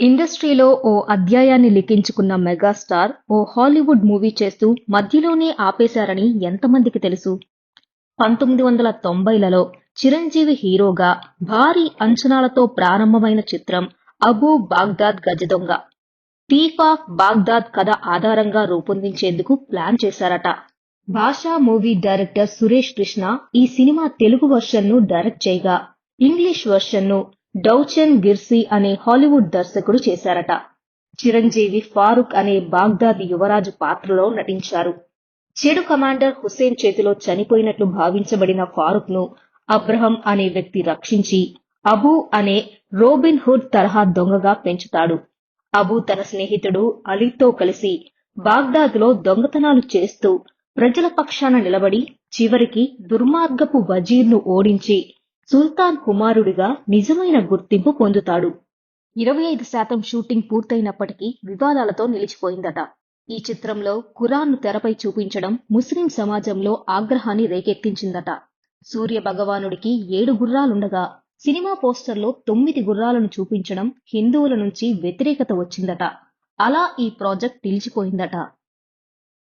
ఇండస్ట్రీలో ఓ అధ్యాయాన్ని లిఖించుకున్న మెగాస్టార్ ఓ Hollywood movie చేస్తూ మధ్యలోనే ఆపేశారని ఎంతమందికి తెలుసు? 1990లలో చిరంజీవి హీరోగా భారీ అంచనాలతో ప్రారంభమైన చిత్రం అబూ బాగ్దాద్ గజదొంగ. థీఫ్ ఆఫ్ బాగ్దాద్ కథ ఆధారంగా రూపొందించేందుకు ప్లాన్ చేశారట. భాషా మూవీ డైరెక్టర్ సురేష్ కృష్ణ ఈ సినిమా తెలుగు వర్షన్ను డైరెక్ట్ చేయగా, ఇంగ్లీష్ వర్షన్ను డౌచెన్ గిర్సీ అనే హాలీవుడ్ దర్శకుడు చేశారట. చిరంజీవి ఫారూక్ అనే బాగ్దాద్ యువరాజు పాత్రలో నటించారు. చెడు కమాండర్ హుస్సేన్ చేతిలో చనిపోయినట్లు భావించబడిన ఫారూక్ ను అబ్రహం అనే వ్యక్తి రక్షించి అబూ అనే రోబిన్ హుడ్ తరహా దొంగగా పెంచుతాడు. అబూ తన స్నేహితుడు అలీతో కలిసి బాగ్దాద్ లో దొంగతనాలు చేస్తూ ప్రజల పక్షాన నిలబడి చివరికి దుర్మార్గపు వజీర్ను ఓడించి సుల్తాన్ కుమారుడిగా నిజమైన గుర్తింపు పొందుతాడు. 25% షూటింగ్ పూర్తయినప్పటికీ వివాదాలతో నిలిచిపోయిందట. ఈ చిత్రంలో ఖురాన్ను తెరపై చూపించడం ముస్లిం సమాజంలో ఆగ్రహాన్ని రేకెత్తించిందట. సూర్య భగవానుడికి 7 గుర్రాలుండగా సినిమా పోస్టర్లో 9 గుర్రాలను చూపించడం హిందువుల నుంచి వ్యతిరేకత వచ్చిందట. అలా ఈ ప్రాజెక్ట్ నిలిచిపోయిందట.